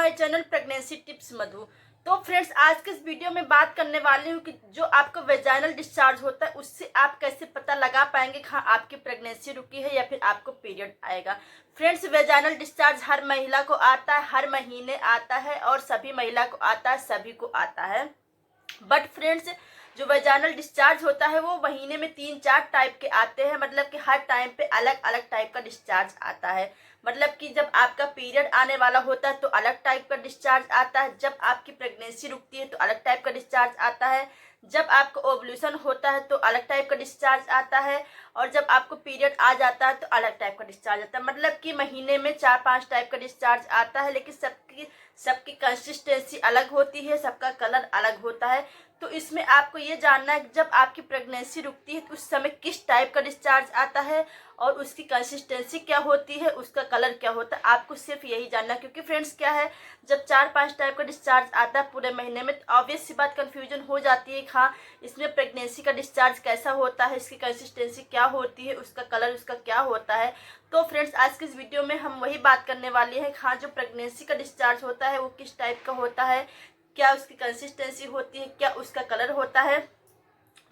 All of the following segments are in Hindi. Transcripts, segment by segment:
माय चैनल प्रेगनेंसी टिप्स मधु। तो फ्रेंड्स, आज के इस वीडियो में बात करने वाली हूँ कि जो आपको वेजाइनल डिस्चार्ज होता है उससे आप कैसे पता लगा पाएंगे कि हाँ आपकी प्रेगनेंसी रुकी है या फिर आपको पीरियड आएगा। फ्रेंड्स, वेजाइनल डिस्चार्ज हर महिला को आता है, हर महीने आता है और सभी महिला को आता है, सभी को आता है। बट फ्रेंड्स, जो वेजाइनल डिस्चार्ज होता है वो महीने में 3-4 टाइप के आते हैं। मतलब कि हर टाइम पे अलग अलग टाइप का डिस्चार्ज आता है। मतलब कि जब आपका पीरियड आने वाला होता है तो अलग टाइप का डिस्चार्ज आता है, जब आपकी प्रेगनेंसी रुकती है तो अलग टाइप का डिस्चार्ज आता है, जब आपको ओवल्यूशन होता है तो अलग टाइप का डिस्चार्ज आता है, और जब आपको पीरियड आ जाता है तो अलग टाइप का डिस्चार्ज आता है। मतलब कि महीने में 4-5 टाइप का डिस्चार्ज आता है, लेकिन सबकी कंसिस्टेंसी अलग होती है, सबका कलर अलग होता है। तो इसमें आपको ये जानना है कि जब आपकी प्रेगनेंसी रुकती है तो उस समय किस टाइप का डिस्चार्ज आता है और उसकी कंसिस्टेंसी क्या होती है, उसका कलर क्या होता है। आपको सिर्फ यही जानना है, क्योंकि फ्रेंड्स क्या है, जब 4-5 टाइप का डिस्चार्ज आता है पूरे महीने में तो ऑब्वियस सी बात कन्फ्यूजन हो जाती है। हाँ, इसमें प्रेगनेंसी का डिस्चार्ज कैसा होता है, इसकी कंसिस्टेंसी क्या होती है, उसका कलर उसका क्या होता है। तो फ्रेंड्स, आज के इस वीडियो में हम वही बात करने वाले हैं। हाँ, जो प्रेगनेंसी का डिस्चार्ज होता है वो किस टाइप का होता है, क्या उसकी कंसिस्टेंसी होती है, क्या उसका कलर होता है।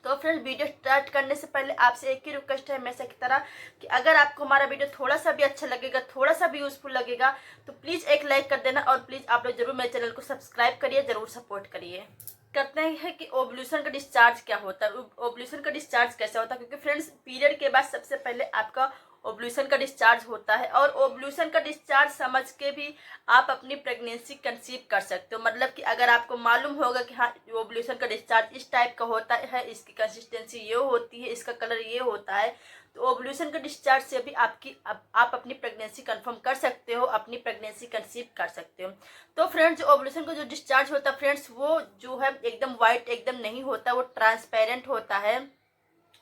तो फ्रेंड्स, वीडियो स्टार्ट करने से पहले आपसे एक ही रिक्वेस्ट है हमेशा की तरह कि अगर आपको हमारा वीडियो थोड़ा सा भी अच्छा लगेगा, थोड़ा सा भी यूजफुल लगेगा तो प्लीज़ एक लाइक कर देना, और प्लीज़ आप लोग जरूर मेरे चैनल को सब्सक्राइब करिए, जरूर सपोर्ट करिए। करते हैं कि ओवल्यूशन का डिस्चार्ज क्या होता है, ओवल्यूशन का डिस्चार्ज कैसा होता है। क्योंकि फ्रेंड्स, पीरियड के बाद सबसे पहले आपका ओवल्यूशन का डिस्चार्ज होता है, और ओवल्यूशन का डिस्चार्ज समझ के भी आप अपनी प्रेगनेंसी कंसीव कर सकते हो। मतलब कि अगर आपको मालूम होगा कि हाँ ओवल्यूशन का डिस्चार्ज इस टाइप का होता है, इसकी कंसिस्टेंसी ये होती है, इसका कलर ये होता है, तो ओवल्यूशन के डिस्चार्ज से भी आप अपनी प्रेगनेंसी कंफर्म कर सकते हो, अपनी प्रेगनेंसी कंसीव कर सकते हो। तो फ्रेंड्स, जो ओवल्यूशन का जो डिस्चार्ज होता है फ्रेंड्स, वो जो है एकदम वाइट एकदम नहीं होता, वो ट्रांसपेरेंट होता है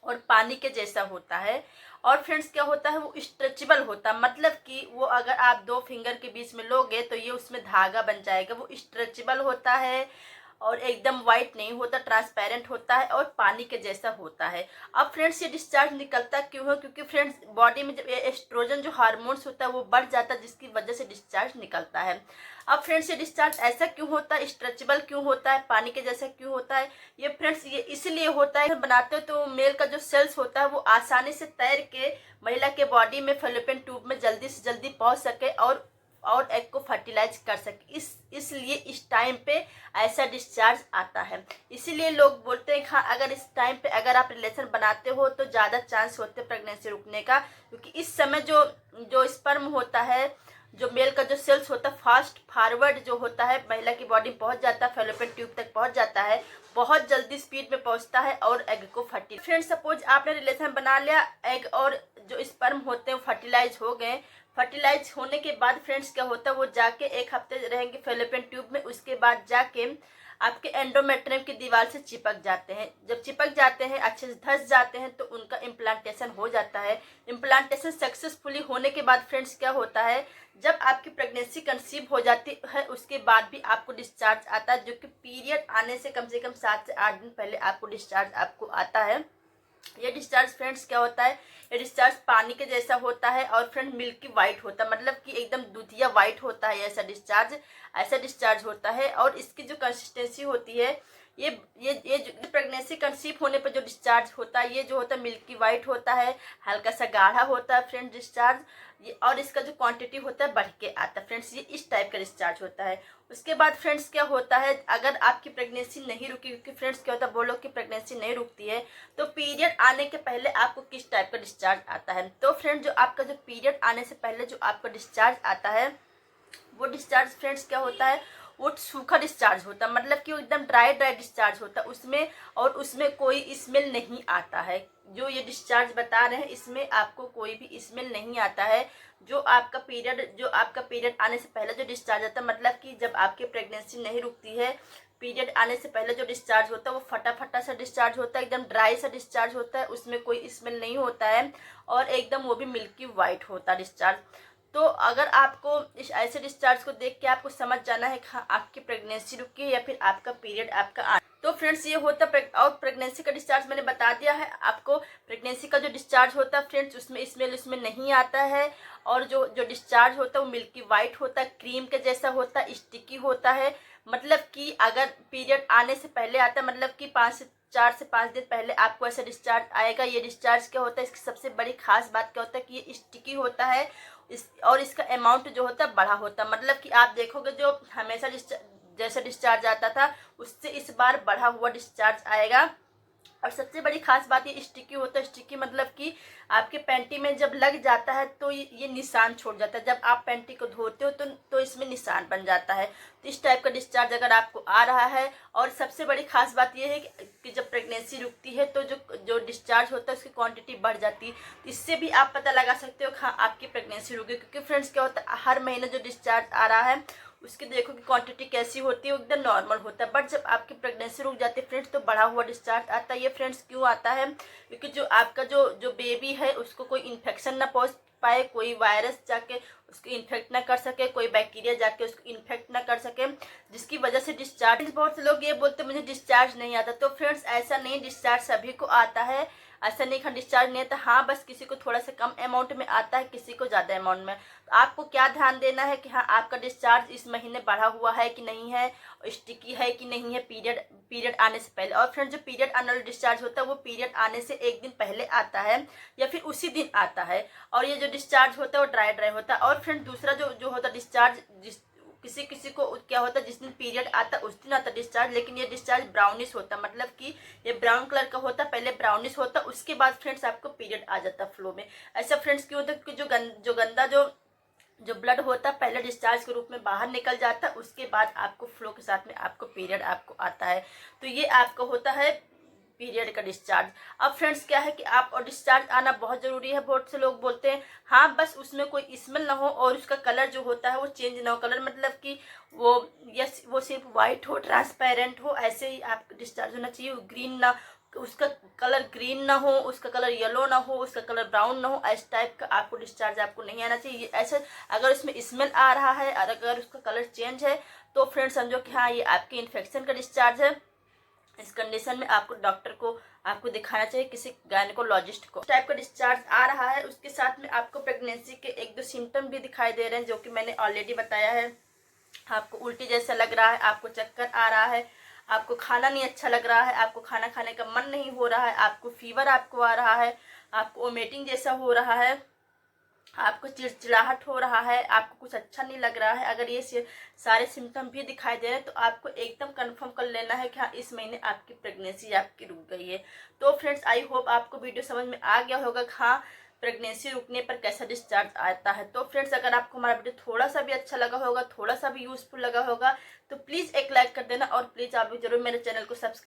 और पानी के जैसा होता है। और फ्रेंड्स क्या होता है, वो स्ट्रेचेबल होता है। मतलब कि वो अगर आप 2 फिंगर के बीच में लोगे तो ये उसमें धागा बन जाएगा। वो स्ट्रेचेबल होता है और एकदम वाइट नहीं होता, ट्रांसपेरेंट होता है और पानी के जैसा होता है। अब फ्रेंड्स, ये डिस्चार्ज निकलता क्यों है, क्योंकि फ्रेंड्स बॉडी में जब एस्ट्रोजन जो हार्मोन्स होता है वो बढ़ जाता है, जिसकी वजह से डिस्चार्ज निकलता है। अब फ्रेंड्स, ये डिस्चार्ज ऐसा क्यों होता है, स्ट्रेचेबल क्यों होता है, पानी के जैसा क्यों होता है, ये फ्रेंड्स ये इसलिए होता है, बनाते हो तो मेल का जो सेल्स होता है वो आसानी से तैर के महिला के बॉडी में फैलोपियन ट्यूब में जल्दी से जल्दी पहुंच सके और एग को फर्टिलाइज कर सके। इसलिए इस टाइम पे ऐसा डिस्चार्ज आता है। इसीलिए लोग बोलते हैं हाँ, अगर इस टाइम पे अगर आप रिलेशन बनाते हो तो ज़्यादा चांस होते हैं प्रेगनेंसी रुकने का, क्योंकि इस समय जो स्पर्म होता है, जो मेल का जो सेल्स होता है, फास्ट फॉरवर्ड जो होता है, महिला की बॉडी में पहुंच जाता है, फैलोपियन ट्यूब तक पहुंच जाता है, बहुत जल्दी स्पीड में पहुंचता है और एग को फर्टिल। फ्रेंड्स, सपोज आपने रिलेशन बना लिया, एग और जो स्पर्म होते हैं वो फर्टिलाइज हो गए। फर्टिलाइज होने के बाद फ्रेंड्स क्या होता है, वो जाके 1 हफ्ते रहेंगे फैलोपियन ट्यूब में, उसके बाद जाके आपके एंडोमेट्रियम की दीवार से चिपक जाते हैं। जब चिपक जाते हैं, अच्छे से धंस जाते हैं, तो उनका इम्प्लांटेशन हो जाता है। इम्प्लांटेशन सक्सेसफुली होने के बाद फ्रेंड्स क्या होता है, जब आपकी प्रेगनेंसी कंसीव हो जाती है उसके बाद भी आपको डिस्चार्ज आता है, जो कि पीरियड आने से कम 7 से 8 दिन पहले आपको डिस्चार्ज आपको आता है। ये डिस्चार्ज फ्रेंड्स क्या होता है, ये डिस्चार्ज पानी के जैसा होता है और फ्रेंड मिल्की वाइट होता है। मतलब कि एकदम दूधिया वाइट होता है ऐसा डिस्चार्ज होता है। और इसकी जो कंसिस्टेंसी होती है, ये जो प्रेगनेंसी कंसीव होने पर जो डिस्चार्ज होता है, ये जो होता है मिल्की वाइट होता है, हल्का सा गाढ़ा होता है फ्रेंड डिस्चार्ज। और इसका जो क्वांटिटी होता है बढ़ के आता है फ्रेंड्स, ये इस टाइप का डिस्चार्ज होता है। उसके बाद फ्रेंड्स क्या होता है, अगर आपकी प्रेगनेंसी नहीं रुकी, क्योंकि फ्रेंड्स क्या होता है, वो लोग की प्रेगनेंसी नहीं रुकती है, तो पीरियड आने के पहले आपको किस टाइप का डिस्चार्ज आता है। तो फ्रेंड, जो आपका जो पीरियड आने से पहले जो आपका डिस्चार्ज आता है, वो डिस्चार्ज फ्रेंड्स क्या होता है, वो सूखा डिस्चार्ज होता है। मतलब कि वो एकदम ड्राई डिस्चार्ज होता है उसमें कोई स्मेल नहीं आता है। जो ये डिस्चार्ज बता रहे हैं, इसमें आपको कोई भी स्मेल नहीं आता है। जो आपका पीरियड आने से पहले जो डिस्चार्ज आता है, मतलब कि जब आपकी प्रेगनेंसी नहीं रुकती है, पीरियड आने से पहले जो डिस्चार्ज होता है वो फटा सा डिस्चार्ज होता है, एकदम ड्राई सा डिस्चार्ज होता है, उसमें कोई स्मेल नहीं होता है और एकदम वो भी मिल्की वाइट होता है डिस्चार्ज। तो अगर आपको इस ऐसे डिस्चार्ज को देख के आपको समझ जाना है कि हाँ आपकी प्रेगनेंसी रुकी है या फिर आपका पीरियड आपका तो फ्रेंड्स ये होता है। और प्रेगनेंसी का डिस्चार्ज मैंने बता दिया है आपको। प्रेगनेंसी का जो डिस्चार्ज होता है फ्रेंड्स, उसमें स्मेल उसमें नहीं आता है। और जो जो डिस्चार्ज होता है वो मिल्की वाइट होता है, क्रीम के जैसा होता है, स्टिकी होता है। मतलब कि अगर पीरियड आने से पहले आता है, मतलब कि 4 से 5 दिन पहले आपको ऐसा डिस्चार्ज आएगा। ये डिस्चार्ज क्या होता है, इसकी सबसे बड़ी खास बात क्या होता है कि ये स्टिकी होता है। और इसका अमाउंट जो होता है बड़ा होता है। मतलब कि आप देखोगे जो हमेशा जैसा डिस्चार्ज आता था उससे इस बार बढ़ा हुआ डिस्चार्ज आएगा। और सबसे बड़ी खास बात ये स्टिकी होता है। स्टिकी मतलब कि आपके पैंटी में जब लग जाता है तो ये निशान छोड़ जाता है। जब आप पैंटी को धोते हो तो इसमें निशान बन जाता है। तो इस टाइप का डिस्चार्ज अगर आपको आ रहा है। और सबसे बड़ी खास बात ये है कि जब प्रेगनेंसी रुकती है तो जो डिस्चार्ज होता है उसकी क्वांटिटी बढ़ जाती है। तो इससे भी आप पता लगा सकते हो कि हाँ आपकी प्रेगनेंसी रुकी। क्योंकि फ्रेंड्स क्या होता है, हर महीने जो डिस्चार्ज आ रहा है उसकी देखो कि क्वांटिटी कैसी होती है, एकदम नॉर्मल होता है। बट जब आपकी प्रेगनेंसी रुक जाती है फ्रेंड्स तो बढ़ा हुआ डिस्चार्ज आता है। ये फ्रेंड्स क्यों आता है, क्योंकि जो आपका जो बेबी है उसको कोई इन्फेक्शन ना पहुंच पाए, कोई वायरस जाके उसको इन्फेक्ट ना कर सके, कोई बैक्टीरिया जाके उसको इन्फेक्ट ना कर सके, जिसकी वजह से डिस्चार्ज। बहुत से लोग ये बोलते हैं मुझे डिस्चार्ज नहीं आता। तो फ्रेंड्स ऐसा नहीं, डिस्चार्ज सभी को आता है। ऐसा नहीं कि डिस्चार्ज नहीं आता। हाँ बस किसी को थोड़ा सा कम अमाउंट में आता है, किसी को ज़्यादा अमाउंट में। तो आपको क्या ध्यान देना है कि हाँ आपका डिस्चार्ज इस महीने बढ़ा हुआ है कि नहीं है, स्टिकी है कि नहीं है पीरियड आने से पहले। और फ्रेंड जो पीरियड आने वाला डिस्चार्ज होता है वो पीरियड आने से एक दिन पहले आता है या फिर उसी दिन आता है। और ये जो डिस्चार्ज होता है वो ड्राई होता है। और फ्रेंड दूसरा जो होता है डिस्चार्ज, किसी किसी को क्या होता है जिस दिन पीरियड आता है उस दिन आता है डिस्चार्ज। लेकिन ये डिस्चार्ज ब्राउनिश होता है, मतलब कि ये ब्राउन कलर का होता है, पहले ब्राउनिश होता है उसके बाद फ्रेंड्स आपको पीरियड आ जाता है फ्लो में। ऐसा फ्रेंड्स क्यों होता है, क्योंकि जो गंदा जो ब्लड होता है पहले डिस्चार्ज के रूप में बाहर निकल जाता है, उसके बाद आपको फ्लो के साथ में आपको पीरियड आपको आता है। तो ये आपका होता है पीरियड का डिस्चार्ज। अब फ्रेंड्स क्या है कि आप और डिस्चार्ज आना बहुत ज़रूरी है। बहुत से लोग बोलते हैं हाँ बस उसमें कोई स्मेल ना हो और उसका कलर जो होता है वो चेंज ना हो। कलर मतलब कि वो सिर्फ वाइट हो, ट्रांसपेरेंट हो, ऐसे ही आपका डिस्चार्ज होना चाहिए। ग्रीन ना, उसका कलर ग्रीन ना हो, उसका कलर येलो ना हो, उसका कलर ब्राउन ना हो, इस टाइप का आपको डिस्चार्ज आपको नहीं आना चाहिए। ऐसे अगर उसमें स्मेल आ रहा है और अगर उसका कलर चेंज है तो फ्रेंड्स समझो कि हाँ ये आपके इन्फेक्शन का डिस्चार्ज है। इस कंडीशन में आपको डॉक्टर को आपको दिखाना चाहिए, किसी गायनेकोलॉजिस्ट को। इस टाइप का डिस्चार्ज आ रहा है उसके साथ में आपको प्रेगनेंसी के 1-2 सिम्टम भी दिखाई दे रहे हैं जो कि मैंने ऑलरेडी बताया है। आपको उल्टी जैसा लग रहा है, आपको चक्कर आ रहा है, आपको खाना नहीं अच्छा लग रहा है, आपको खाना खाने का मन नहीं हो रहा है, आपको फीवर आपको आ रहा है, आपको वोमिटिंग जैसा हो रहा है, आपको चिड़चिड़ाहट हो रहा है, आपको कुछ अच्छा नहीं लग रहा है। अगर ये सारे सिम्टम भी दिखाई दे रहे हैं तो आपको एकदम कंफर्म कर लेना है कि हाँ इस महीने आपकी प्रेगनेंसी आपकी रुक गई है। तो फ्रेंड्स आई होप आपको वीडियो समझ में आ गया होगा कि हाँ प्रेगनेंसी रुकने पर कैसा डिस्चार्ज आता है। तो फ्रेंड्स अगर आपको हमारा वीडियो थोड़ा सा भी अच्छा लगा होगा, थोड़ा सा भी यूजफुल लगा होगा तो प्लीज़ एक लाइक कर देना और प्लीज़ आप भी जरूर मेरे चैनल को सब्सक्राइब